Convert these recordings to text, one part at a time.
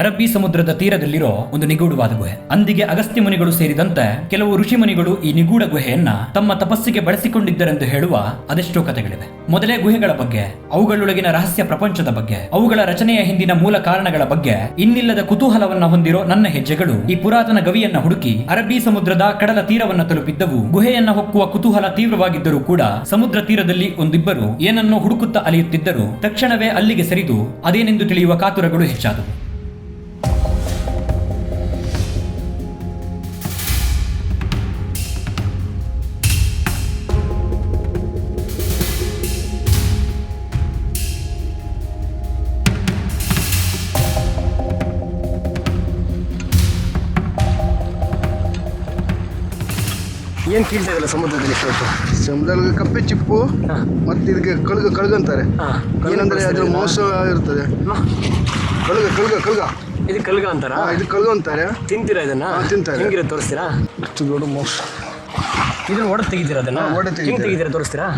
ಅರಬ್ಬಿ ಸಮುದ್ರದ ತೀರದಲ್ಲಿರೋ ಒಂದು ನಿಗೂಢವಾದ ಗುಹೆ. ಅಂದಿಗೆ ಅಗಸ್ತ್ಯ ಮುನಿಗಳು ಸೇರಿದಂತೆ ಕೆಲವು ಋಷಿ ಮುನಿಗಳು ಈ ನಿಗೂಢ ಗುಹೆಯನ್ನ ತಮ್ಮ ತಪಸ್ಸಿಗೆ ಬಳಸಿಕೊಂಡಿದ್ದರೆಂದು ಹೇಳುವ ಅದೆಷ್ಟೋ ಕಥೆಗಳಿವೆ. ಮೊದಲೇ ಗುಹೆಗಳ ಬಗ್ಗೆ, ಅವುಗಳೊಳಗಿನ ರಹಸ್ಯ ಪ್ರಪಂಚದ ಬಗ್ಗೆ, ಅವುಗಳ ರಚನೆಯ ಹಿಂದಿನ ಮೂಲ ಕಾರಣಗಳ ಬಗ್ಗೆ ಇನ್ನಿಲ್ಲದ ಕುತೂಹಲವನ್ನ ಹೊಂದಿರೋ ನನ್ನ ಹೆಜ್ಜೆಗಳು ಈ ಪುರಾತನ ಗವಿಯನ್ನ ಹುಡುಕಿ ಅರಬ್ಬಿ ಸಮುದ್ರದ ಕಡಲ ತೀರವನ್ನ ತಲುಪಿದ್ದವು. ಗುಹೆಯನ್ನ ಹೊಕ್ಕುವ ಕುತೂಹಲ ತೀವ್ರವಾಗಿದ್ದರೂ ಕೂಡ ಸಮುದ್ರ ತೀರದಲ್ಲಿ ಒಂದಿಬ್ಬರು ಏನನ್ನೋ ಹುಡುಕುತ್ತಾ ಅಲಿಯುತ್ತಿದ್ದರು. ತಕ್ಷಣವೇ ಅಲ್ಲಿಗೆ ಸರಿದು ಅದೇನೆಂದು ತಿಳಿಯುವ ಕಾತುರಗಳು ಹೆಚ್ಚಾದವು. ಏನ್ ಕೀಳ್ತಾ ಇದಲ್ಲ ಸಮುದ್ರದಲ್ಲಿ? ಸಮುದ್ರದಲ್ಲಿ ಕಪ್ಪೆ ಚಿಪ್ಪು ಮತ್ತೆ ಇದಕ್ಕೆ ಕಳ್ಗಂತಾರೆ. ಏನಂದ್ರೆ ಅದ್ರ ಮೋಸ ಇರ್ತದೆ. ಕಳ್ಗ ಇದು ಕಲ್ಗ ಅಂತಾರ? ಇದು ಕಳ್ಗ ಅಂತಾರೆ. ತಿಂತೀರಾ ಇದನ್ನ? ತಿಂತಾರೆ. ಹೆಂಗಿರೋ ತೋರಿಸ್ತೀರಾ? ಅಷ್ಟು ದೊಡ್ಡ ಮೋಸ. ಇದನ್ನ ಒಡೆದು ತೆಗಿತೀರಾ? ಅದನ್ನ ಹೆಂಗ್ ತೆಗಿತೀರಾ ತೋರಿಸ್ತೀರಾ?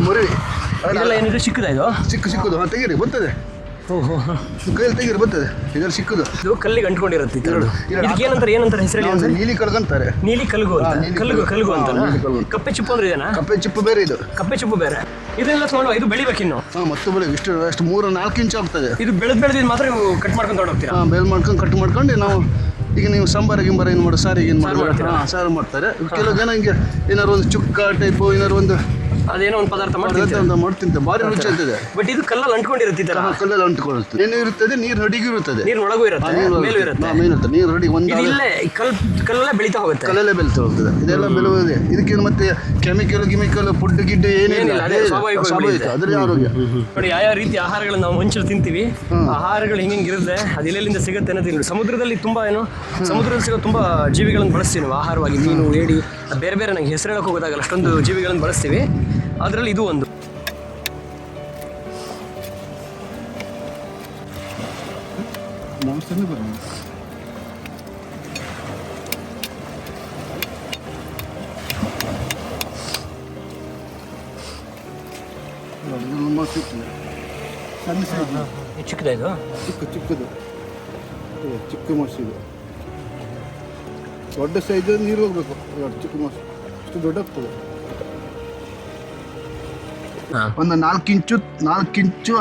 ಮುರಿ ಇದೆಲ್ಲ ಏನಿದೆ ಸಿಕ್ಕದ? ಇದು ಸಿಕ್ಕುದು ತೆಗೀರಿ ಬರ್ತದೆ. ಕೈಯಲ್ಲಿ ತೆಗೀರಿ ಬರ್ತದೆ. ಇದ್ರಲ್ಲಿ ಸಿಕ್ಕುದು. ಇದು ಕಲ್ಲಿಗೆ ಅಂಟ್ಕೊಂಡಿರುತ್ತೆ. ಇದಕ್ಕೆ ಏನಂತಾರೆ ಹೆಸರು? ನೀಲಿ ಕಳ್ಗಂತಾರೆ. ನೀಲಿ ಕಲ್ಗು ಅಂತ. ಕಲ್ಗು ಅಂತ. ಕಪ್ಪೆ ಚಿಪ್ಪು ಅಂದ್ರೆ ಇದೇನಾ? ಕಪ್ಪೆ ಚಿಪ್ಪು ಬೇರೆ. ಇದು ಕಪ್ಪೆ ಚಿಪ್ಪು ಬೇರೆ. ಇದೆಲ್ಲ ತಗೊಂಡು ಇದು ಬೆಳಿಬೇಕಿನ್ನು. ಮತ್ತೆ ಬೆಳಿಗ್ಗೆ ಇಷ್ಟು 3-4 ಇಂಚು ಆಗ್ತದೆ. ಇದು ಬೆಳೆದು ಮಾತ್ರ ನೀವು ಕಟ್ ಮಾಡ್ಕೊಂಡು ತಗೊಂಡೋಗ್ತೀರಾ? ಬೇಲ್ ಮಾಡ್ಕೊಂಡು ಕಟ್ ಮಾಡ್ಕೊಂಡು ನಾವು ಈಗ ನೀವು ಸಾಂಬಾರ ಗಿಂಬಾರ ಏನು ಮಾಡೋ ಸಾರಿಗೆ ಏನು ಮಾಡ್ತೀರಾ? ಸಾರು ಮಾಡ್ತಾರೆ. ಕೆಲವು ಜನ ಹಿಂಗೆ ಏನಾರು ಒಂದು ಚುಕ್ಕ ಟೈಪು ಏನಾರು ಒಂದು ಅದೇನೋ ಒಂದು ಪದಾರ್ಥ ಮಾಡ್ತಿಂತೆ. ಭಾರಿ ರುಚಿ ಇರ್ತದೆ. ಬಟ್ ಇದು ಕಲ್ಲಲ್ಲಿ ಅಂಟ್ಕೊಂಡಿರುತ್ತೆ. ಕಲ್ಲಲ್ಲಿ ಅಂಟ್ಕೊಳ್ಳುತ್ತೆ. ಏನು ಇರುತ್ತದೆ? ನೀರು ನಡಿಗೂ ಇರುತ್ತದೆ. ನೀರು ಒಳಗೂ ಇರುತ್ತೆ, ಮೇಲೂ ಇರುತ್ತೆ. ನೀರು ನಡಿ ಒಂದು ಇಲ್ಲೇ ಕಲ್ಲಲ್ಲೇ ಬೆಳೀತಾ ಹೋಗುತ್ತೆ. ಕಲ್ಲಲ್ಲೇ ಬೆಳೀತಾ ಹೋಗ್ತದೆ. ಇದೆಲ್ಲ ಬೆಳೆಯುವುದೇ. ಇದಕ್ಕೇನು ಮತ್ತೆ ಕೆಮಿಕಲ್ ಫುಡ್ ಗಿಡ್ ಏನಿಲ್ಲ. ಸ್ವಾಭಾವಿಕ ಅದ್ರ ಆರೋಗ್ಯ. ನೋಡಿ ಯಾವ ರೀತಿ ಆಹಾರಗಳನ್ನ ನಾವು ಮನುಷ್ಯರು ತಿಂತೀವಿ. ಆಹಾರಗಳು ಹಿಂಗಿರುತ್ತೆ. ಅದು ಎಲ್ಲೆಲ್ಲಿಂದ ಸಿಗುತ್ತೆ ಅನ್ನೋದು. ಸಮುದ್ರದಲ್ಲಿ ತುಂಬಾ ಸಮುದ್ರದಲ್ಲಿ ಸಿಗೋ ತುಂಬಾ ಜೀವಿಗಳನ್ನು ಬಳಸ್ತೀವಿ ನಾವು ಆಹಾರವಾಗಿ. ಮೀನು, ಏಡಿ, ಬೇರೆ ಬೇರೆ ನಂಗೆ ಹೆಸರು ಹೇಳಕ್ಕೆ ಹೋಗೋದಾಗಲ್ಲ ಅಷ್ಟೊಂದು ಜೀವಿಗಳನ್ನು ಬಳಸ್ತೀವಿ. ಅದರಲ್ಲಿ ಇದು ಒಂದು. ಚಿಕ್ಕದ ಇದು? ಚಿಕ್ಕದು ಚಿಕ್ಕ ಮಾಸ. ಇದು ದೊಡ್ಡ ಸೈಜ್ ನೀರು ಹೋಗ್ಬೇಕು. ಚಿಕ್ಕ ಮಾಸ ಇಷ್ಟು ದೊಡ್ಡ ಆಗ್ತದೆ. ಒಂದು 4 ಇಂಚು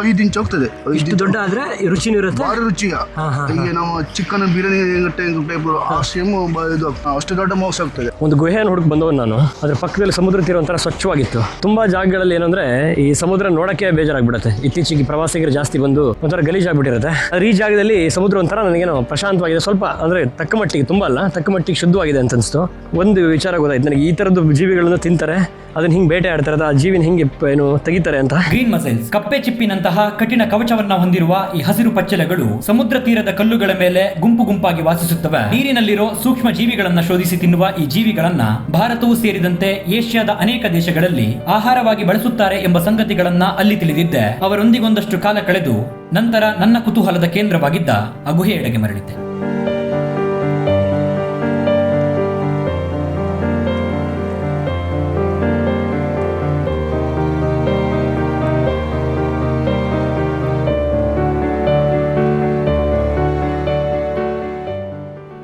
5 ಇಂಚು ಹೋಗ್ತದೆ. ಇಷ್ಟು ದೊಡ್ಡ ಆದ್ರೆ ರುಚಿನೂ ಇರುತ್ತೆ. ಭಾರಿ ರುಚಿಯ. ಈಗ ನಾವು ಚಿಕನ್ ಬಿರಿಯಾನಿ ಟೈಪ್ ಸೇಮ್ ಇದು ಅಷ್ಟು ದೊಡ್ಡ ಮಾಂಸ ಆಗ್ತದೆ. ಒಂದು ಗುಹೆಯನ್ನು ಹುಡುಕ್ ಬಂದವನು ನಾನು. ಅದ್ರ ಪಕ್ಕದಲ್ಲಿ ಸಮುದ್ರ ತೀರ ಒಂಥರ ಸ್ವಚ್ಛವಾಗಿತ್ತು. ತುಂಬಾ ಜಾಗಗಳಲ್ಲಿ ಏನಂದ್ರೆ ಈ ಸಮುದ್ರ ನೋಡಕ್ಕೆ ಬೇಜಾರಾಗ್ಬಿಡುತ್ತೆ. ಇತ್ತೀಚೆಗೆ ಪ್ರವಾಸಿಗರು ಜಾಸ್ತಿ ಬಂದು ಒಂಥರ ಗಲೀಜಾಗ್ಬಿಟ್ಟಿರುತ್ತೆ. ಆದ್ರೆ ಈ ಜಾಗದಲ್ಲಿ ಸಮುದ್ರ ಒಂಥರ ನನಗೇನೋ ಪ್ರಶಾಂತವಾಗಿದೆ. ಸ್ವಲ್ಪ ಅಂದ್ರೆ ತಕ್ಕ ಮಟ್ಟಿಗೆ, ತುಂಬಾ ಅಲ್ಲ, ತಕ್ಕ ಮಟ್ಟಿಗೆ ಶುದ್ಧವಾಗಿದೆ ಅಂತ ಅನಿಸ್ತು. ಒಂದು ವಿಚಾರ ಗೊತ್ತಾಯ್ತು ನನಗೆ. ಈ ತರದ್ದು ಜೀವಿಗಳನ್ನು ತಿಂತಾರೆ, ಅದನ್ನ ಹಿಂಗೆ ಬೇಟೆ ಆಡ್ತಾರೆ, ಆ ಜೀವಿನ ಹಿಂಗೆ ಏನು ತೆಗಿತಾರೆ ಅಂತ. ಗ್ರೀನ್ ಮಸೈಲ್ಸ್, ಕಪ್ಪೆ ಚಿಪ್ಪಿನಂತಹ ಕಠಿಣ ಕವಚವನ್ನ ಹೊಂದಿರುವ ಈ ಹಸಿರು ಪಚ್ಚೆಲೆಗಳು ಸಮುದ್ರ ತೀರದ ಕಲ್ಲುಗಳ ಮೇಲೆ ಗುಂಪು ಗುಂಪಾಗಿ ವಾಸಿಸುತ್ತವೆ. ನೀರಿನಲ್ಲಿರೋ ಸೂಕ್ಷ್ಮ ಜೀವಿಗಳನ್ನ ಶೋಧಿಸಿ ತಿನ್ನುವ ಈ ಜೀವಿಗಳನ್ನ ಭಾರತವೂ ಸೇರಿದಂತೆ ಏಷ್ಯಾದ ಅನೇಕ ದೇಶಗಳಲ್ಲಿ ಆಹಾರವಾಗಿ ಬಳಸುತ್ತಾರೆ ಎಂಬ ಸಂಗತಿಗಳನ್ನ ಅಲ್ಲಿ ತಿಳಿದಿದ್ದೆ. ಅವರೊಂದಿಗೊಂದಷ್ಟು ಕಾಲ ಕಳೆದು ನಂತರ ನನ್ನ ಕುತೂಹಲದ ಕೇಂದ್ರವಾಗಿದ್ದ ಆ ಗುಹೆಯೆಡೆಗೆ ಮರಳಿದ್ದೆ.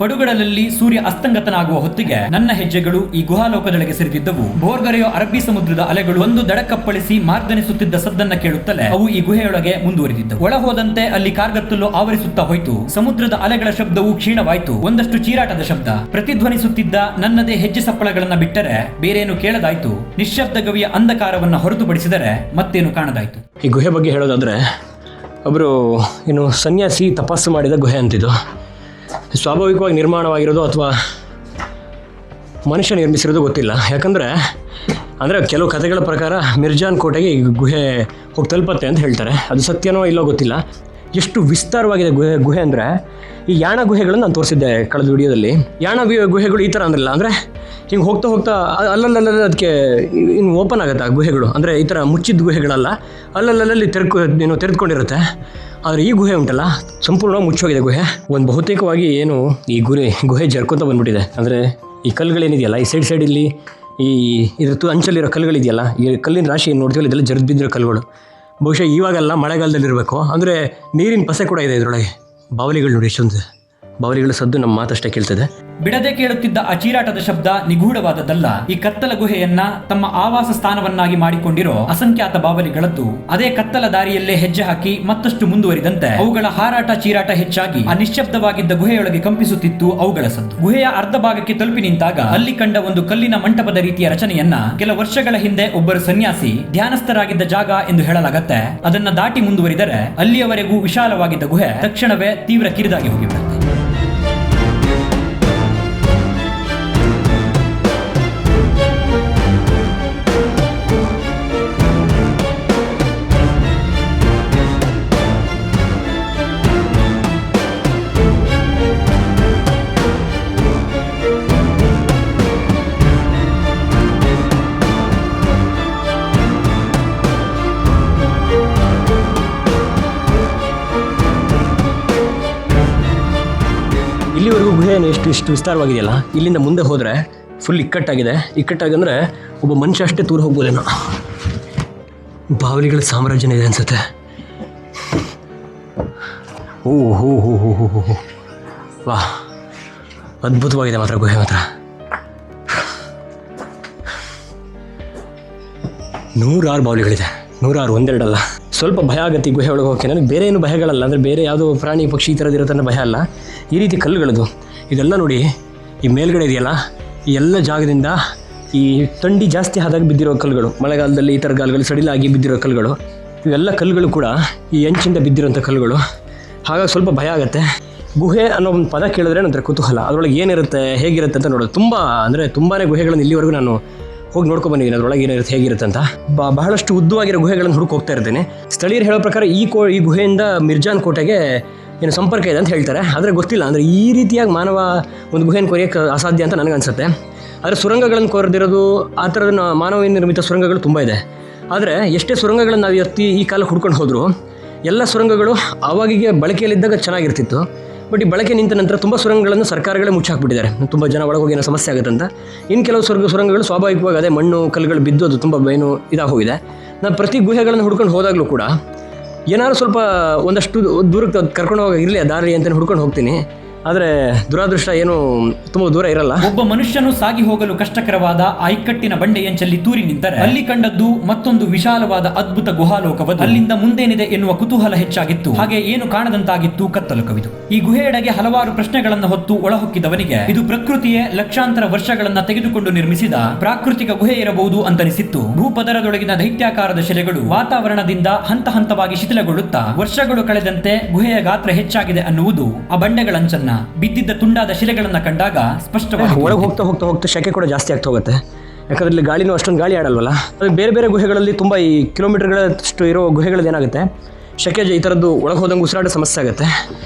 ಪಡುಗಳಲ್ಲಿ ಸೂರ್ಯ ಅಸ್ತಂಗತನಾಗುವ ಹೊತ್ತಿಗೆ ನನ್ನ ಹೆಜ್ಜೆಗಳು ಈ ಗುಹಾಲೋಕದೊಳಗೆ ಸೇರಿದ್ದವು. ಬೋರ್ಗರೆಯೋ ಅರಬ್ಬಿ ಸಮುದ್ರದ ಅಲೆಗಳು ಒಂದು ದಡಕ್ಕಪ್ಪಳಿಸಿ ಮಾರ್ದನಿಸುತ್ತಿದ್ದ ಸದ್ದನ್ನ ಕೇಳುತ್ತಲೇ ಅವು ಈ ಗುಹೆಯೊಳಗೆ ಮುಂದುವರಿದಿದ್ದವು. ಒಳ ಹೋದಂತೆ ಅಲ್ಲಿ ಕಾರ್ಗತ್ತಲು ಆವರಿಸುತ್ತಾ ಹೋಯಿತು. ಸಮುದ್ರದ ಅಲೆಗಳ ಶಬ್ದವು ಕ್ಷೀಣವಾಯಿತು. ಒಂದಷ್ಟು ಚೀರಾಟದ ಶಬ್ದ ಪ್ರತಿಧ್ವನಿಸುತ್ತಿದ್ದ ನನ್ನದೇ ಹೆಜ್ಜೆ ಸಪ್ಪಳಗಳನ್ನ ಬಿಟ್ಟರೆ ಬೇರೇನು ಕೇಳದಾಯ್ತು. ನಿಶ್ಶಬ್ದ ಗವಿಯ ಅಂಧಕಾರವನ್ನ ಹೊರತುಪಡಿಸಿದರೆ ಮತ್ತೇನು ಕಾಣದಾಯ್ತು. ಈ ಗುಹೆ ಬಗ್ಗೆ ಹೇಳೋದಾದ್ರೆ, ಒಬ್ಬರು ಸನ್ಯಾಸಿ ತಪಸ್ಸು ಮಾಡಿದ ಗುಹೆ ಅಂತಿದ್ದು. ಸ್ವಾಭಾವಿಕವಾಗಿ ನಿರ್ಮಾಣವಾಗಿರೋದು ಅಥವಾ ಮನುಷ್ಯ ನಿರ್ಮಿಸಿರೋದು ಗೊತ್ತಿಲ್ಲ. ಯಾಕಂದರೆ ಕೆಲವು ಕಥೆಗಳ ಪ್ರಕಾರ ಮಿರ್ಜಾನ್ ಕೋಟೆಗೆ ಈ ಗುಹೆ ಹೋಗಿ ತಲುಪತ್ತೆ ಅಂತ ಹೇಳ್ತಾರೆ. ಅದು ಸತ್ಯನೋ ಇಲ್ಲೋ ಗೊತ್ತಿಲ್ಲ. ಎಷ್ಟು ವಿಸ್ತಾರವಾಗಿದೆ ಗುಹೆ ಅಂದರೆ, ಈ ಯಾಣ ಗುಹೆಗಳನ್ನು ನಾನು ತೋರಿಸಿದ್ದೆ ಕಳೆದ ವಿಡಿಯೋದಲ್ಲಿ. ಯಾಣ ಗುಹೆಗಳು ಈ ಥರ ಅಂದ್ರಲ್ಲ, ಅಂದರೆ ಹಿಂಗೆ ಹೋಗ್ತಾ ಅಲ್ಲಲ್ಲಲ್ಲಿ ಅದಕ್ಕೆ ಇನ್ನು ಓಪನ್ ಆಗುತ್ತೆ ಆ ಗುಹೆಗಳು. ಅಂದರೆ ಈ ಥರ ಮುಚ್ಚಿದ ಗುಹೆಗಳಲ್ಲ, ಅಲ್ಲಲ್ಲಲ್ಲಿ ತೆರೆದುಕೊಂಡಿರುತ್ತೆ. ಆದರೆ ಈ ಗುಹೆ ಉಂಟಲ್ಲ, ಸಂಪೂರ್ಣವಾಗಿ ಮುಚ್ಚೋಗಿದೆ ಗುಹೆ. ಒಂದು ಬಹುತೇಕವಾಗಿ ಈ ಗುಹೆ ಜರ್ಕೊತ ಬಂದ್ಬಿಟ್ಟಿದೆ. ಅಂದರೆ ಈ ಕಲ್ಲುಗಳೇನಿದೆಯಲ್ಲ, ಈ ಸೈಡಲ್ಲಿ ಈ ಇದ್ರ ಅಂಚಲ್ಲಿರೋ ಕಲ್ಲುಗಳಿದೆಯಲ್ಲ, ಈ ಕಲ್ಲಿನ ರಾಶಿ ಏನು ನೋಡ್ತೀವಲ್ಲ, ಇದೆಲ್ಲ ಜರ್ದು ಬಿದ್ದಿರೋ ಕಲ್ಲುಗಳು. ಬಹುಶಃ ಇವಾಗೆಲ್ಲ ಮಳೆಗಾಲದಲ್ಲಿರಬೇಕು. ಅಂದರೆ ನೀರಿನ ಪಸೆ ಕೂಡ ಇದೆ ಇದರೊಳಗೆ. ಬಾವಲಿಗಳು ನೋಡಿ ಎಷ್ಟೊಂದು ಬಾವಲಿಗಳ ಸದ್ದು ನಮ್ಮ ಮಾತಷ್ಟೇ ಕೇಳ್ತದೆ. ಬಿಡದೆ ಕೇಳುತ್ತಿದ್ದ ಆ ಚೀರಾಟದ ಶಬ್ದ ನಿಗೂಢವಾದದ್ದಲ್ಲ. ಈ ಕತ್ತಲ ಗುಹೆಯನ್ನ ತಮ್ಮ ಆವಾಸ ಸ್ಥಾನವನ್ನಾಗಿ ಮಾಡಿಕೊಂಡಿರೋ ಅಸಂಖ್ಯಾತ ಬಾವಲಿಗಳದ್ದು ಅದೇ ಕತ್ತಲ ದಾರಿಯಲ್ಲೇ ಹೆಜ್ಜೆ ಹಾಕಿ ಮತ್ತಷ್ಟು ಮುಂದುವರಿದಂತೆ ಅವುಗಳ ಹಾರಾಟ ಚೀರಾಟ ಹೆಚ್ಚಾಗಿ ಆ ನಿಶ್ಶಬ್ದವಾಗಿದ್ದ ಗುಹೆಯೊಳಗೆ ಕಂಪಿಸುತ್ತಿತ್ತು ಅವುಗಳ ಸದ್ದು. ಗುಹೆಯ ಅರ್ಧ ಭಾಗಕ್ಕೆ ತಲುಪಿ ನಿಂತಾಗ ಅಲ್ಲಿ ಕಂಡ ಒಂದು ಕಲ್ಲಿನ ಮಂಟಪದ ರೀತಿಯ ರಚನೆಯನ್ನ ಕೆಲ ವರ್ಷಗಳ ಹಿಂದೆ ಒಬ್ಬರು ಸನ್ಯಾಸಿ ಧ್ಯಾನಸ್ಥರಾಗಿದ್ದ ಜಾಗ ಎಂದು ಹೇಳಲಾಗತ್ತೆ. ಅದನ್ನ ದಾಟಿ ಮುಂದುವರಿದರೆ ಅಲ್ಲಿಯವರೆಗೂ ವಿಶಾಲವಾಗಿದ್ದ ಗುಹೆ ತಕ್ಷಣವೇ ತೀವ್ರ ಕಿರಿದಾಗಿ ಹೋಗಿಬಿಡುತ್ತೆ. ಇಲ್ಲಿವರೆಗೂ ಗುಹೆ ಇಷ್ಟು ವಿಸ್ತಾರವಾಗಿದೆಯಲ್ಲ, ಇಲ್ಲಿಂದ ಮುಂದೆ ಹೋದರೆ ಫುಲ್ ಇಕ್ಕಟ್ಟಾಗಿದೆ. ಇಕ್ಕಟ್ಟಾಗಂದರೆ ಒಬ್ಬ ಮನುಷ್ಯ ಅಷ್ಟೇ ತೂರು ಹೋಗ್ಬೋದೇನೋ. ಬಾವಲಿಗಳ ಸಾಮ್ರಾಜ್ಯನೇ ಇದೆ ಅನ್ಸುತ್ತೆ. ಓ ಹೋ ಹೋ ಹೋ ಹೋ ಹೋ ವಾ, ಅದ್ಭುತವಾಗಿದೆ ಮಾತ್ರ ಗುಹೆ ಮಾತ್ರ. 106 ಬಾವಲಿಗಳಿದೆ, 106 ಒಂದೆರಡಲ್ಲ. ಸ್ವಲ್ಪ ಭಯ ಆಗುತ್ತೆ ಈ ಗುಹೆ ಒಳಗೆ ಹೋಗೋಕ್ಕೆ. ನನಗೆ ಬೇರೆ ಏನು ಭಯಗಳಲ್ಲ, ಅಂದರೆ ಬೇರೆ ಯಾವುದೋ ಪ್ರಾಣಿ ಪಕ್ಷಿ ಈ ಥರದ್ದು ಇರೋದನ್ನ ಭಯ ಅಲ್ಲ. ಈ ರೀತಿ ಕಲ್ಲುಗಳದು ಇದೆಲ್ಲ ನೋಡಿ, ಈ ಮೇಲ್ಗಡೆ ಇದೆಯಲ್ಲ, ಈ ಎಲ್ಲ ಜಾಗದಿಂದ ಈ ಥಂಡಿ ಜಾಸ್ತಿ ಆದಾಗ ಬಿದ್ದಿರೋ ಕಲ್ಲುಗಳು, ಮಳೆಗಾಲದಲ್ಲಿ ಈ ಥರ ಗಾಲಗಳು ಸಡಿಲಾಗಿ ಬಿದ್ದಿರೋ ಕಲ್ಲುಗಳು, ಇವೆಲ್ಲ ಕಲ್ಲುಗಳು ಕೂಡ ಈ ಅಂಚಿಂದ ಬಿದ್ದಿರೋಂಥ ಕಲ್ಲುಗಳು. ಹಾಗಾಗಿ ಸ್ವಲ್ಪ ಭಯ ಆಗುತ್ತೆ. ಗುಹೆ ಅನ್ನೋ ಒಂದು ಪದ ಕೇಳಿದ್ರೆ ನಂತರ ಕುತೂಹಲ, ಅದರೊಳಗೆ ಏನಿರುತ್ತೆ ಹೇಗಿರುತ್ತೆ ಅಂತ ನೋಡೋದು. ತುಂಬಾ ಗುಹೆಗಳನ್ನು ಇಲ್ಲಿವರೆಗೂ ನಾನು ಹೋಗಿ ನೋಡ್ಕೊ ಬಂದಿದ್ದೀನಿ, ಅದರೊಳಗೆ ಏನಿರುತ್ತೆ ಹೇಗಿರುತ್ತೆ ಅಂತ. ಬಹಳಷ್ಟು ಉದ್ದವಾಗಿರೋ ಗುಹೆಗಳನ್ನು ಹುಡುಕಿ ಹೋಗ್ತಾ ಇರ್ತೀನಿ. ಸ್ಥಳೀಯರು ಹೇಳೋ ಪ್ರಕಾರ ಈ ಗುಹೆಯಿಂದ ಮಿರ್ಜಾನ್ ಕೋಟೆಗೆ ಏನು ಸಂಪರ್ಕ ಇದೆ ಅಂತ ಹೇಳ್ತಾರೆ. ಆದರೆ ಗೊತ್ತಿಲ್ಲ, ಅಂದರೆ ಈ ರೀತಿಯಾಗಿ ಮಾನವ ಒಂದು ಗುಹೆಯನ್ನು ಕೊರೆಯೋಕ್ಕೆ ಅಸಾಧ್ಯ ಅಂತ ನನಗನ್ಸುತ್ತೆ. ಆದರೆ ಸುರಂಗಗಳನ್ನು ಕೊರೆದಿರೋದು ಆ ಥರದ ಮಾನವ ನಿರ್ಮಿತ ಸುರಂಗಗಳು ತುಂಬ ಇದೆ. ಆದರೆ ಎಷ್ಟೇ ಸುರಂಗಗಳನ್ನು ನಾವು ಈ ಕಾಲಕ್ಕೆ ಹುಡ್ಕೊಂಡು ಹೋದರೂ ಎಲ್ಲ ಸುರಂಗಗಳು ಆವಾಗಿಗೆ ಬಳಕೆಯಲ್ಲಿದ್ದಾಗ ಚೆನ್ನಾಗಿರ್ತಿತ್ತು. ಬಟ್ ಈ ಬಳಕೆ ನಿಂತ ನಂತರ ತುಂಬ ಸುರಂಗಗಳನ್ನು ಸರ್ಕಾರಗಳೇ ಮುಚ್ಚಾಕ್ಬಿಟ್ಟಿದ್ದಾರೆ. ತುಂಬ ಜನ ಒಳಗೋಗಿ ಏನೋ ಸಮಸ್ಯೆ ಆಗುತ್ತೆ ಅಂತ. ಇನ್ನು ಕೆಲವು ಸುರಂಗಗಳು ಸ್ವಾಭಾವಿಕವಾಗಿ ಅದೇ ಮಣ್ಣು ಕಲ್ಲುಗಳು ಬಿದ್ದು ಅದು ತುಂಬ ಏನು ಇದಾಗಿ ಹೋಗಿದೆ. ನಾನು ಪ್ರತಿ ಗುಹೆಗಳನ್ನು ಹುಡ್ಕೊಂಡು ಹೋದಾಗಲೂ ಕೂಡ ಏನಾದ್ರು ಸ್ವಲ್ಪ ಒಂದಷ್ಟು ದೂರಕ್ಕೆ ಕರ್ಕೊಂಡು ಹೋಗಿ ಇರಲಿ ಆ ದಾರಿ ಅಂತ ಹುಡ್ಕೊಂಡು ಹೋಗ್ತೀನಿ. ಆದರೆ ದುರಾದೃಷ್ಟ ಏನು ತುಂಬ ದೂರ ಇರಲ್ಲ. ಒಬ್ಬ ಮನುಷ್ಯನು ಸಾಗಿ ಹೋಗಲು ಕಷ್ಟಕರವಾದ ಆ ಇಕ್ಕಟ್ಟಿನ ಬಂಡೆಯಂಚಲ್ಲಿ ತೂರಿ ನಿಂತರೆ ಅಲ್ಲಿ ಕಂಡದ್ದು ಮತ್ತೊಂದು ವಿಶಾಲವಾದ ಅದ್ಭುತ ಗುಹಾಲೋಕವದು. ಅಲ್ಲಿಂದ ಮುಂದೇನಿದೆ ಎನ್ನುವ ಕುತೂಹಲ ಹೆಚ್ಚಾಗಿತ್ತು. ಹಾಗೆ ಏನು ಕಾಣದಂತಾಗಿತ್ತು ಕತ್ತಲು ಕವಿದು. ಈ ಗುಹೆಯೆಡೆಗೆ ಹಲವಾರು ಪ್ರಶ್ನೆಗಳನ್ನು ಹೊತ್ತು ಒಳಹೊಕ್ಕಿದವನಿಗೆ ಇದು ಪ್ರಕೃತಿಯೇ ಲಕ್ಷಾಂತರ ವರ್ಷಗಳನ್ನ ತೆಗೆದುಕೊಂಡು ನಿರ್ಮಿಸಿದ ಪ್ರಾಕೃತಿಕ ಗುಹೆ ಇರಬಹುದು ಅಂತನಿಸಿತ್ತು. ಭೂಪದರದೊಳಗಿನ ದೈತ್ಯಾಕಾರದ ಶಿಲೆಗಳು ವಾತಾವರಣದಿಂದ ಹಂತ ಹಂತವಾಗಿ ಶಿಥಿಲಗೊಳ್ಳುತ್ತಾ ವರ್ಷಗಳು ಕಳೆದಂತೆ ಗುಹೆಯ ಗಾತ್ರ ಹೆಚ್ಚಾಗಿದೆ ಅನ್ನುವುದು ಆ ಬಂಡೆಗಳಂಚನ್ನ ಬಿದ್ದಿದ್ದ ತುಂಡಾದ ಶಿಲೆಗಳನ್ನ ಕಂಡಾಗ ಸ್ಪಷ್ಟವಾಗಿ ಒಳಗೆ ಹೋಗ್ತಾ ಶೆಕೆ ಕೂಡ ಜಾಸ್ತಿ ಆಗ್ತಾ ಹೋಗುತ್ತೆ. ಯಾಕಂದ್ರೆ ಇಲ್ಲಿ ಗಾಳಿನೂ ಅಷ್ಟೊಂದು ಗಾಳಿ ಆಡಲ್ವಲ್ಲ. ಅದು ಬೇರೆ ಗುಹೆಗಳಲ್ಲಿ ತುಂಬ ಈ ಕಿಲೋಮೀಟರ್ಗಳಷ್ಟು ಇರೋ ಗುಹೆಗಳಲ್ಲಿ ಏನಾಗುತ್ತೆ, ಶೆಕೆ ಈ ಥರದ್ದು ಒಳಗೆ ಹೋದಂಗೆ ಉಸಿರಾಡೋ ಸಮಸ್ಯೆ ಆಗುತ್ತೆ.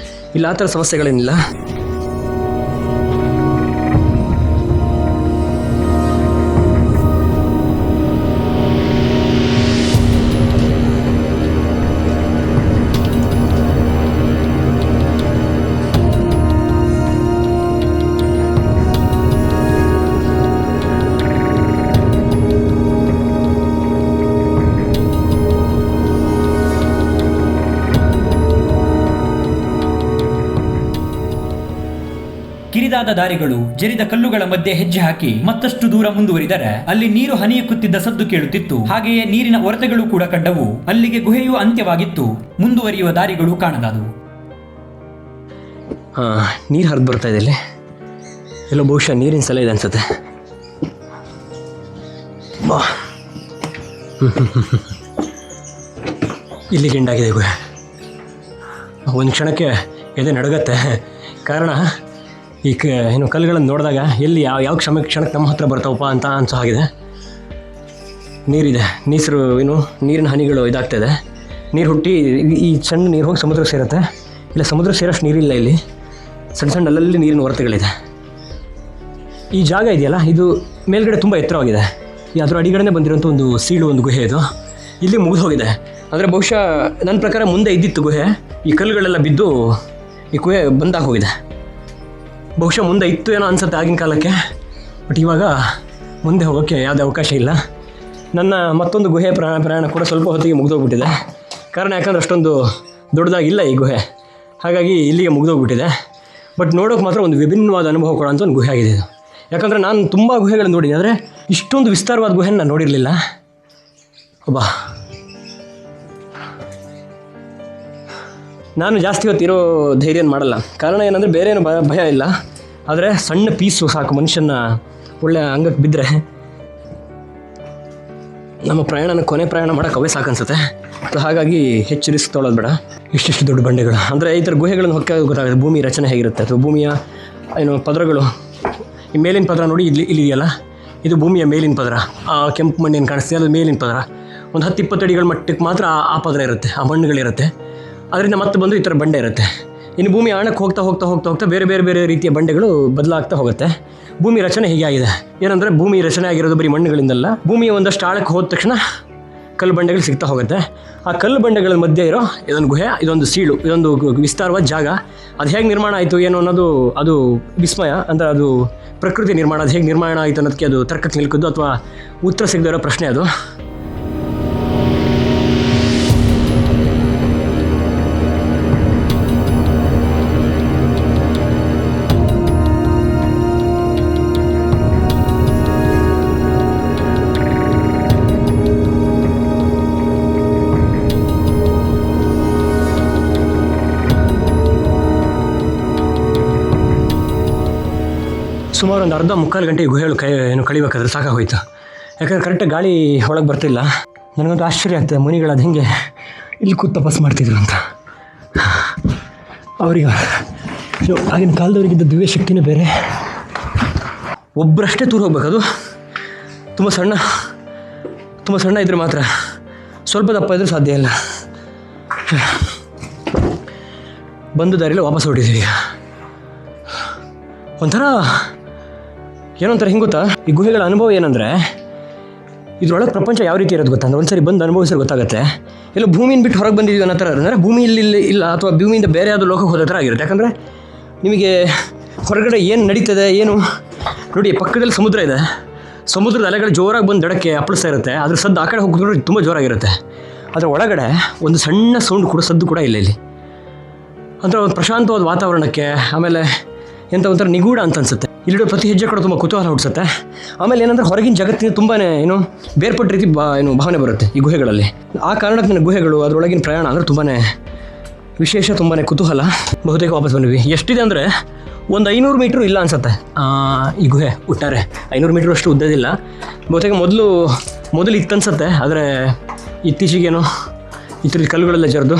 ಇಲ್ಲ ಆ ಥರ ಸಮಸ್ಯೆಗಳೇನಿಲ್ಲ. ಕಿರಿದಾದ ದಾರಿಗಳು, ಜರಿದ ಕಲ್ಲುಗಳ ಮಧ್ಯೆ ಹೆಜ್ಜೆ ಹಾಕಿ ಮತ್ತಷ್ಟು ದೂರ ಮುಂದುವರಿದರೆ ಅಲ್ಲಿ ನೀರು ಹನಿಯುಕ್ಕುತ್ತಿದ್ದ ಸದ್ದು ಕೇಳುತ್ತಿತ್ತು. ಹಾಗೆಯೇ ನೀರಿನ ಒರತೆಗಳು ಕೂಡ ಕಂಡವು. ಅಲ್ಲಿಗೆ ಗುಹೆಯು ಅಂತ್ಯವಾಗಿತ್ತು. ಮುಂದುವರಿಯುವ ದಾರಿಗಳು ಕಾಣದಾದವು. ನೀರು ಹರಿದು ಬರ್ತಾ ಇದೆ ಇಲ್ಲಿ. ಎಲ್ಲೋ ಬಹುಶಃ ನೀರಿನ ಸಲ ಇದೆ ಅನ್ಸುತ್ತೆ. ಇಲ್ಲಿ ಗಿಂಡಾಗಿದೆ ಗುಹೆ. ಒಂದು ಕ್ಷಣಕ್ಕೆ ಎದೆ ನಡುಗತ್ತೆ. ಕಾರಣ ಈ ಏನು ಕಲ್ಲುಗಳನ್ನು ನೋಡಿದಾಗ ಎಲ್ಲಿ ಯಾವ ಕ್ಷಣಕ್ಕೆ ನಮ್ಮ ಹತ್ರ ಬರ್ತಾವಪ್ಪ ಅಂತ ಅನ್ಸೋ ಹಾಗಿದೆ. ನೀರಿದೆ, ನೀರಿನ ಹನಿಗಳು ಇದಾಗ್ತಾಯಿದೆ. ನೀರು ಹುಟ್ಟಿ ಈ ಸಣ್ಣ ನೀರು ಹೋಗಿ ಸಮುದ್ರಕ್ಕೆ ಸೇರುತ್ತೆ. ಇಲ್ಲ ಸಮುದ್ರಕ್ಕೆ ಸೇರೋಷ್ಟು ನೀರಿಲ್ಲ ಇಲ್ಲಿ. ಸಣ್ಣ ಅಲ್ಲಲ್ಲಿ ನೀರಿನ ಹೊರತೆಗಳಿದೆ. ಈ ಜಾಗ ಇದೆಯಲ್ಲ, ಇದು ಮೇಲ್ಗಡೆ ತುಂಬ ಎತ್ತರವಾಗಿದೆ. ಅದರ ಅಡಿಗಡೆನೇ ಬಂದಿರೋಂಥ ಒಂದು ಗುಹೆ ಇದು. ಇಲ್ಲಿ ಮುಗಿದು ಹೋಗಿದೆ. ಅಂದರೆ ಬಹುಶಃ ನನ್ನ ಪ್ರಕಾರ ಮುಂದೆ ಇದ್ದಿತ್ತು ಗುಹೆ. ಈ ಕಲ್ಲುಗಳೆಲ್ಲ ಬಿದ್ದು ಈ ಗುಹೆ ಬಂದಾಗ ಹೋಗಿದೆ. ಬಹುಶಃ ಮುಂದೆ ಇತ್ತು ಏನೋ ಅನ್ಸುತ್ತೆ ಆಗಿನ ಕಾಲಕ್ಕೆ. ಬಟ್ ಇವಾಗ ಮುಂದೆ ಹೋಗೋಕ್ಕೆ ಯಾವುದೇ ಅವಕಾಶ ಇಲ್ಲ. ನನ್ನ ಮತ್ತೊಂದು ಗುಹೆ ಪ್ರಯಾಣ ಕೂಡ ಸ್ವಲ್ಪ ಹೊತ್ತಿಗೆ ಮುಗಿದೋಗ್ಬಿಟ್ಟಿದೆ. ಕಾರಣ ಯಾಕಂದ್ರೆ ಅಷ್ಟೊಂದು ದೊಡ್ಡದಾಗಿಲ್ಲ ಈ ಗುಹೆ, ಹಾಗಾಗಿ ಇಲ್ಲಿಗೆ ಮುಗಿದೋಗ್ಬಿಟ್ಟಿದೆ. ಬಟ್ ನೋಡೋಕೆ ಮಾತ್ರ ಒಂದು ವಿಭಿನ್ನವಾದ ಅನುಭವ ಕೊಡೋಂಥ ಒಂದು ಗುಹೆ ಆಗಿದೆ ಇದು. ಯಾಕಂದರೆ ನಾನು ತುಂಬ ಗುಹೆಗಳನ್ನು ನೋಡಿದ್ದೀನಿ, ಆದರೆ ಇಷ್ಟೊಂದು ವಿಸ್ತಾರವಾದ ಗುಹೆನ ನಾನು ನೋಡಿರಲಿಲ್ಲ. ಒಬ್ಬ ನಾನು ಜಾಸ್ತಿ ಹೊತ್ತಿರೋ ಧೈರ್ಯ ಮಾಡಲ್ಲ. ಕಾರಣ ಏನಂದರೆ ಬೇರೆ ಏನು ಭಯ ಇಲ್ಲ, ಆದರೆ ಸಣ್ಣ ಪೀಸು ಸಾಕು ಮನುಷ್ಯನ ಒಳ್ಳೆ ಅಂಗಕ್ಕೆ ಬಿದ್ದರೆ ನಮ್ಮ ಕೊನೆ ಪ್ರಯಾಣ ಮಾಡೋಕೆ ಅವೇ ಸಾಕನ್ಸುತ್ತೆ. ಸೊ ಹಾಗಾಗಿ ಹೆಚ್ಚು ರಿಸ್ಕ್ ತೊಗೊಳ್ಳೋದು ಬೇಡ. ಇಷ್ಟಿಷ್ಟು ದೊಡ್ಡ ಬಂಡೆಗಳು ಅಂದರೆ ಈ ಥರ ಗುಹೆಗಳನ್ನು ಹೊಕ್ಕಾಗ ಗೊತ್ತಾಗುತ್ತೆ ಭೂಮಿ ರಚನೆ ಹೇಗಿರುತ್ತೆ, ಅಥವಾ ಭೂಮಿಯ ಪದರಗಳು. ಈ ಮೇಲಿನ ಪದರ ನೋಡಿ, ಇಲ್ಲಿದೆಯಲ್ಲ, ಇದು ಭೂಮಿಯ ಮೇಲಿನ ಪದರ. ಆ ಕೆಂಪು ಮಣ್ಣೇನು ಕಾಣಿಸ್ತೀವಿ ಅದು ಮೇಲಿನ ಪದರ. ಒಂದು 10-20 ಅಡಿಗಳ ಮಟ್ಟಕ್ಕೆ ಮಾತ್ರ ಆ ಪದರ ಇರುತ್ತೆ, ಆ ಮಣ್ಣುಗಳಿರುತ್ತೆ. ಅದರಿಂದ ಮತ್ತೆ ಬಂದು ಈ ಥರ ಬಂಡೆ ಇರುತ್ತೆ. ಇನ್ನು ಭೂಮಿ ಆಳಕ್ಕೆ ಹೋಗ್ತಾ ಬೇರೆ ಬೇರೆ ಬೇರೆ ರೀತಿಯ ಬಂಡೆಗಳು ಬದಲಾಗ್ತಾ ಹೋಗುತ್ತೆ. ಭೂಮಿ ರಚನೆ ಹೀಗೆ ಆಗಿದೆ. ಏನಂದರೆ ಭೂಮಿ ರಚನೆ ಆಗಿರೋದು ಬರೀ ಮಣ್ಣುಗಳಿಂದಲ್ಲ, ಭೂಮಿಯ ಒಂದಷ್ಟು ಆಳಕ್ಕೆ ಹೋದ ತಕ್ಷಣ ಕಲ್ಲು ಬಂಡೆಗಳು ಸಿಗ್ತಾ ಹೋಗುತ್ತೆ. ಆ ಕಲ್ಲು ಬಂಡೆಗಳ ಮಧ್ಯೆ ಇರೋ ಇದೊಂದು ಗುಹೆ, ಇದೊಂದು ಸೀಳು, ಇದೊಂದು ವಿಸ್ತಾರವಾದ ಜಾಗ. ಅದು ಹೇಗೆ ನಿರ್ಮಾಣ ಆಯಿತು ಏನು ಅನ್ನೋದು ಅದು ವಿಸ್ಮಯ. ಅಂದರೆ ಅದು ಪ್ರಕೃತಿ ನಿರ್ಮಾಣ, ಅದು ಹೇಗೆ ನಿರ್ಮಾಣ ಆಯಿತು ಅನ್ನೋದಕ್ಕೆ ಅದು ತರ್ಕಕ್ಕೆ ನಿಲ್ಕೋದು ಅಥವಾ ಉತ್ತರ ಸಿಗದೇ ಇರೋ ಪ್ರಶ್ನೆ ಅದು. ಸುಮಾರು ಒಂದು 1/2-3 ಗಂಟೆ ಗುಹೆಗಳು ಕಳಿಬೇಕಾದ್ರೆ ಸಾಕಾಗೋಯ್ತು. ಯಾಕಂದರೆ ಕರೆಕ್ಟಾಗಿ ಗಾಳಿ ಒಳಗೆ ಬರ್ತಿಲ್ಲ. ನನಗಂತೂ ಆಶ್ಚರ್ಯ ಆಗ್ತದೆ, ಮುನಿಗಳು ಅದು ಹೆಂಗೆ ಇಲ್ಲಿ ಕೂತು ತಪಸ್ಸು ಮಾಡ್ತಿದ್ರು ಅಂತ. ಅವರಿಗೆ ಆಗಿನ ಕಾಲದವರಿಗಿದ್ದ ದಿವ್ಯ ಶಕ್ತಿನೇ ಬೇರೆ. ಒಬ್ಬರಷ್ಟೇ ತೂರು ಹೋಗ್ಬೇಕು, ಅದು ತುಂಬ ಸಣ್ಣ ಇದ್ರೆ ಮಾತ್ರ. ಸ್ವಲ್ಪ ದಪ್ಪ ಇದ್ರೂ ಸಾಧ್ಯ ಇಲ್ಲ. ಬಂದು ದಾರಿಯಲ್ಲಿ ವಾಪಸ್ ಹೊರಟಿದ್ದೀವಿ. ಏನೋ ಒಂಥರ ಹಿಂಗೆ ಗೊತ್ತಾ, ಈ ಗುಹೆಗಳ ಅನುಭವ ಏನಂದರೆ, ಇದ್ರೊಳಗೆ ಪ್ರಪಂಚ ಯಾವ ರೀತಿ ಇರೋದು ಗೊತ್ತಾ ಅಂದರೆ ಒಂದ್ಸರಿ ಬಂದು ಅನುಭವಿಸಿದ್ರೆ ಗೊತ್ತಾಗುತ್ತೆ. ಎಲ್ಲ ಭೂಮಿಯಿಂದ ಬಿಟ್ಟು ಹೊರಗೆ ಬಂದಿದ್ದೀವಿ ಅನ್ನೋ ಥರ ಅಂದರೆ ಭೂಮಿ ಇಲ್ಲಿ ಇಲ್ಲ, ಅಥವಾ ಭೂಮಿಯಿಂದ ಬೇರೆ ಯಾವುದೋ ಲೋಕಕ್ಕೆ ಹೋದ ಥರ ಆಗಿರುತ್ತೆ. ಯಾಕಂದರೆ ನಿಮಗೆ ಹೊರಗಡೆ ಏನು ನಡೀತದೆ ಏನು ನೋಡಿ, ಪಕ್ಕದಲ್ಲಿ ಸಮುದ್ರ ಇದೆ. ಸಮುದ್ರದ ಅಲೆಗಳು ಜೋರಾಗಿ ಬಂದು ದಡಕ್ಕೆ ಅಪ್ಪಳಿಸ್ತಾ ಇರುತ್ತೆ. ಅದ್ರ ಸದ್ದು ಆ ಕಡೆ ಹೋಗಿದ್ರೆ ತುಂಬ ಜೋರಾಗಿರುತ್ತೆ. ಅದರ ಒಳಗಡೆ ಒಂದು ಸಣ್ಣ ಸೌಂಡ್ ಕೂಡ, ಸದ್ದು ಕೂಡ ಇಲ್ಲ ಇಲ್ಲಿ. ಅಂದರೆ ಒಂದು ಪ್ರಶಾಂತವಾದ ವಾತಾವರಣಕ್ಕೆ, ಆಮೇಲೆ ಎಂಥ ಒಂಥರ ನಿಗೂಢ ಅಂತ ಅನಿಸುತ್ತೆ. ಇಲ್ಲಿಡೋ ಪ್ರತಿ ಹೆಜ್ಜೆ ಕೂಡ ತುಂಬ ಕುತೂಹಲ ಹುಟ್ಟಿಸುತ್ತೆ. ಆಮೇಲೆ ಏನಂದರೆ ಹೊರಗಿನ ಜಗತ್ತಿನ ತುಂಬಾ ಬೇರ್ಪಟ್ಟ ರೀತಿ ಭಾವನೆ ಬರುತ್ತೆ ಈ ಗುಹೆಗಳಲ್ಲಿ. ಆ ಕಾರಣಕ್ಕೆ ನನಗೆ ಗುಹೆಗಳು, ಅದರೊಳಗಿನ ಪ್ರಯಾಣ ಅಂದರೆ ತುಂಬಾ ವಿಶೇಷ, ತುಂಬಾ ಕುತೂಹಲ. ಬಹುತೇಕ ವಾಪಸ್ ಬಂದ್ವಿ. ಎಷ್ಟಿದೆ ಅಂದರೆ ಒಂದು 500 ಮೀಟ್ರ್ ಇಲ್ಲ ಅನಿಸುತ್ತೆ ಈ ಗುಹೆ. ಒಟ್ಟಾರೆ 500 ಮೀಟ್ರ್ ಅಷ್ಟು ಉದ್ದದಿಲ್ಲ. ಬಹುತೇಕ ಮೊದಲು ಇತ್ತನ್ಸುತ್ತೆ, ಆದರೆ ಇತ್ತೀಚೆಗೇನೋ ಈ ಥರದ ಕಲ್ಲುಗಳೆಲ್ಲ ಜರಿದು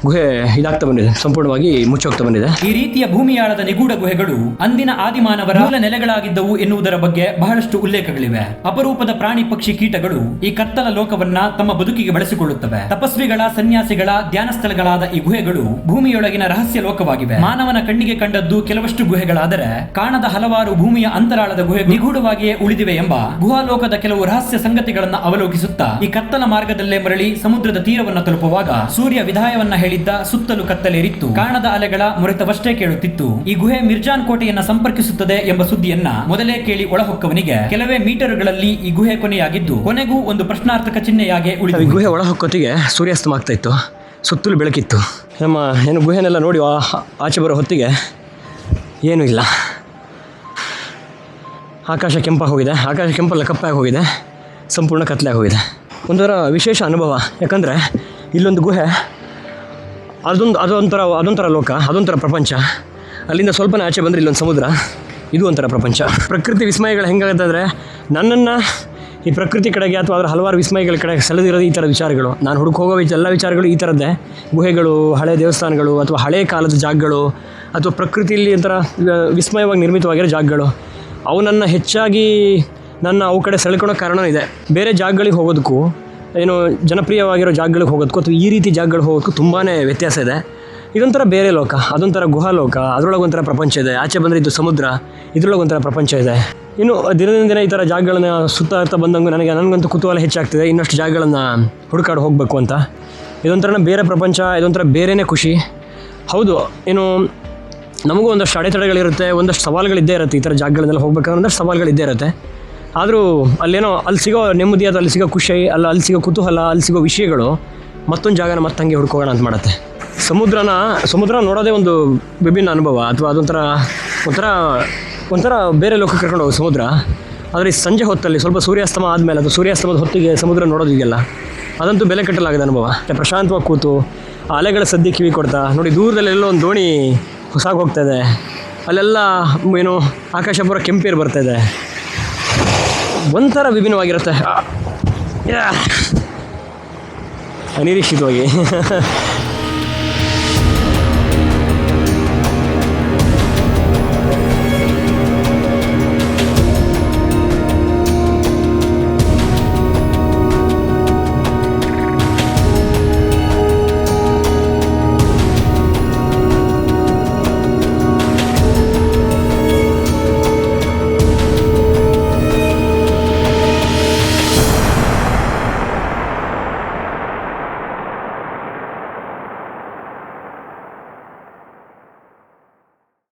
ಗುಹೆ ಇದಾಗ್ತಾ ಬಂದಿದೆ, ಸಂಪೂರ್ಣವಾಗಿ ಮುಚ್ಚೋಗ್ತಾ ಬಂದಿದೆ. ಈ ರೀತಿಯ ಭೂಮಿಯಾಳದ ನಿಗೂಢ ಗುಹೆಗಳು ಅಂದಿನ ಆದಿಮಾನವರ ಮೂಲ ನೆಲೆಗಳಾಗಿದ್ದವು ಎನ್ನುವುದರ ಬಗ್ಗೆ ಬಹಳಷ್ಟು ಉಲ್ಲೇಖಗಳಿವೆ. ಅಪರೂಪದ ಪ್ರಾಣಿ ಪಕ್ಷಿ ಕೀಟಗಳು ಈ ಕತ್ತಲ ಲೋಕವನ್ನ ತಮ್ಮ ಬದುಕಿಗೆ ಬಳಸಿಕೊಳ್ಳುತ್ತವೆ. ತಪಸ್ವಿಗಳ, ಸನ್ಯಾಸಿಗಳ ಧ್ಯಾನ ಸ್ಥಳಗಳಾದ ಈ ಗುಹೆಗಳು ಭೂಮಿಯೊಳಗಿನ ರಹಸ್ಯ ಲೋಕವಾಗಿವೆ. ಮಾನವನ ಕಣ್ಣಿಗೆ ಕಂಡದ್ದು ಕೆಲವಷ್ಟು ಗುಹೆಗಳಾದರೆ, ಕಾಣದ ಹಲವಾರು ಭೂಮಿಯ ಅಂತರಾಳದ ಗುಹೆ ನಿಗೂಢವಾಗಿಯೇ ಉಳಿದಿವೆ ಎಂಬ ಗುಹಾಲೋಕದ ಕೆಲವು ರಹಸ್ಯ ಸಂಗತಿಗಳನ್ನ ಅವಲೋಕಿಸುತ್ತಾ ಈ ಕತ್ತಲ ಮಾರ್ಗದಲ್ಲೇ ಮರಳಿ ಸಮುದ್ರದ ತೀರವನ್ನ ತಲುಪುವಾಗ ಸೂರ್ಯ ವಿದಾಯವನ್ನ ಹೇಳಿದ್ದ ಸುತ್ತಲೂ ಕತ್ತಲೇರಿತ್ತು. ಕಾಣದ ಅಲೆಗಳ ಮೊರೆತವಷ್ಟೇ ಕೇಳುತ್ತಿತ್ತು. ಈ ಗುಹೆ ಮಿರ್ಜಾನ್ ಕೋಟೆಯನ್ನ ಸಂಪರ್ಕಿಸುತ್ತದೆ ಎಂಬ ಸುದ್ದಿಯನ್ನ ಮೊದಲೇ ಕೇಳಿ ಒಳಹೊಕ್ಕವನಿಗೆ ಕೆಲವೇ ಮೀಟರ್ಗಳಲ್ಲಿ ಈ ಗುಹೆ ಕೊನೆಯಾಗಿದ್ದು, ಕೊನೆಗೂ ಒಂದು ಪ್ರಶ್ನಾರ್ಥಕ ಚಿಹ್ನೆಯಾಗಿ ಉಳಿದು. ಗುಹೆ ಒಳಹೊಕ್ಕೋತಿಗೆ ಸೂರ್ಯಾಸ್ತ ಆಗ್ತಾ ಇತ್ತು, ಸುತ್ತಲೂ ಬೆಳಕಿತ್ತು. ನಮ್ಮ ಗುಹೆನೆಲ್ಲ ನೋಡಿ ಆಚೆ ಬರೋ ಹೊತ್ತಿಗೆ ಏನೂ ಇಲ್ಲ. ಆಕಾಶ ಕೆಂಪಾಗಿ ಹೋಗಿದೆ, ಆಕಾಶ ಕೆಂಪಲ್ಲ ಕಪ್ಪಾಗಿ ಹೋಗಿದೆ, ಸಂಪೂರ್ಣ ಕತ್ಲಾಗಿ ಹೋಗಿದೆ. ಒಂಥರ ವಿಶೇಷ ಅನುಭವ. ಯಾಕಂದರೆ ಇಲ್ಲೊಂದು ಗುಹೆ, ಅದೊಂಥರ ಲೋಕ, ಅದೊಂಥರ ಪ್ರಪಂಚ. ಅಲ್ಲಿಂದ ಸ್ವಲ್ಪನೇ ಆಚೆ ಬಂದರೆ ಇಲ್ಲೊಂದು ಸಮುದ್ರ, ಇದು ಒಂಥರ ಪ್ರಪಂಚ. ಪ್ರಕೃತಿ ವಿಸ್ಮಯಗಳು ಹೆಂಗಾಗುತ್ತೆ ಅಂದರೆ, ನನ್ನನ್ನು ಈ ಪ್ರಕೃತಿ ಕಡೆಗೆ ಅಥವಾ ಅದರ ಹಲವಾರು ವಿಸ್ಮಯಗಳ ಕಡೆಗೆ ಸೆಳೆದಿರೋದು ಈ ಥರದ ವಿಚಾರಗಳು. ನಾನು ಹೋಗೋ ಎಲ್ಲ ವಿಚಾರಗಳು ಈ ಥರದ್ದೇ. ಗುಹೆಗಳು, ಹಳೆ ದೇವಸ್ಥಾನಗಳು, ಅಥವಾ ಹಳೆ ಕಾಲದ ಜಾಗಗಳು, ಅಥವಾ ಪ್ರಕೃತಿಯಲ್ಲಿ ಒಂಥರ ವಿಸ್ಮಯವಾಗಿ ನಿರ್ಮಿತವಾಗಿರೋ ಜಾಗಗಳು, ಅವು ಹೆಚ್ಚಾಗಿ ಅವು ಕಡೆ ಸೆಳ್ಕೊಳ್ಳೋ ಕಾರಣ ಇದೆ. ಬೇರೆ ಜಾಗಗಳಿಗೆ ಹೋಗೋದಕ್ಕೂ, ಜನಪ್ರಿಯವಾಗಿರೋ ಜಾಗಗಳಿಗೆ ಹೋಗೋದಕ್ಕೂ ಅಥವಾ ಈ ರೀತಿ ಜಾಗಗಳಿಗೆ ಹೋಗೋದಕ್ಕೂ ತುಂಬಾ ವ್ಯತ್ಯಾಸ ಇದೆ. ಇದೊಂಥರ ಬೇರೆ ಲೋಕ, ಅದೊಂಥರ ಗುಹಾಲೋಕ, ಅದರೊಳಗೊಂಥರ ಪ್ರಪಂಚ ಇದೆ. ಆಚೆ ಬಂದರೆ ಇದು ಸಮುದ್ರ, ಇದರೊಳಗೊಂಥರ ಪ್ರಪಂಚ ಇದೆ. ಇನ್ನು ದಿನದಿಂದ ದಿನ ಈ ಥರ ಜಾಗಗಳನ್ನ ಸುತ್ತ ಬಂದಂಗೂ ನನಗಂತೂ ಕುತೂಹಲ ಹೆಚ್ಚಾಗ್ತಿದೆ. ಇನ್ನಷ್ಟು ಜಾಗಗಳನ್ನು ಹುಡುಕಾಡಿ ಹೋಗಬೇಕು ಅಂತ. ಇದೊಂಥರ ಬೇರೆ ಪ್ರಪಂಚ, ಇದೊಂಥರ ಬೇರೆಯೇ ಖುಷಿ. ಹೌದು, ನಮಗೂ ಒಂದಷ್ಟು ಅಡೆತಡೆಗಳಿರುತ್ತೆ, ಒಂದಷ್ಟು ಸವಾಲುಗಳಿದ್ದೇ ಇರುತ್ತೆ. ಈ ಥರ ಜಾಗಗಳನ್ನೆಲ್ಲ ಹೋಗ್ಬೇಕಾದ್ರೆ ಒಂದಷ್ಟು ಸವಾಲುಗಳಿದ್ದೇ ಇರುತ್ತೆ. ಆದರೂ ಅಲ್ಲಿ ಸಿಗೋ ನೆಮ್ಮದಿ, ಅಥವಾ ಅಲ್ಲಿ ಸಿಗೋ ಖುಷಿ, ಅಲ್ಲಿ ಸಿಗೋ ಕುತೂಹಲ, ಅಲ್ಲಿ ಸಿಗೋ ವಿಷಯಗಳು ಮತ್ತೊಂದು ಜಾಗನ ಮತ್ತೆ ಹಂಗೆ ಹುಡ್ಕೋಗೋಣ ಅಂತ ಮಾಡುತ್ತೆ. ಸಮುದ್ರ ನೋಡೋದೇ ಒಂದು ವಿಭಿನ್ನ ಅನುಭವ, ಅಥವಾ ಅದೊಂಥರ ಒಂಥರ ಒಂಥರ ಬೇರೆ ಲೋಕಕ್ಕೆ ಕರ್ಕೊಂಡು ಹೋಗೋ ಸಮುದ್ರ. ಆದರೆ ಈ ಸಂಜೆ ಹೊತ್ತಲ್ಲಿ ಸ್ವಲ್ಪ ಸೂರ್ಯಾಸ್ತಮ ಆದಮೇಲೆ, ಅದು ಸೂರ್ಯಾಸ್ತಮದ ಹೊತ್ತಿಗೆ ಸಮುದ್ರ ನೋಡೋದಿದೆಯಲ್ಲ, ಅದಂತೂ ಬೆಲೆ ಕಟ್ಟಲಾಗದ ಅನುಭವ. ಪ್ರಶಾಂತವಾಗಿ ಕೂತು ಆ ಅಲೆಗಳ ಸದ್ಯ ಕಿವಿ ಕೊಡ್ತಾ ನೋಡಿ, ದೂರದಲ್ಲೆಲ್ಲೋ ಒಂದು ದೋಣಿ ಹೊಸಾಗಿ ಹೋಗ್ತಾಯಿದೆ, ಅಲ್ಲೆಲ್ಲ ಏನು ಆಕಾಶ ಪೂರ ಕೆಂಪೇರು ಬರ್ತಾಯಿದೆ, ಒಂಥರ ವಿಭಿನ್ನವಾಗಿರುತ್ತೆ ಅನಿರೀಕ್ಷಿತವಾಗಿ.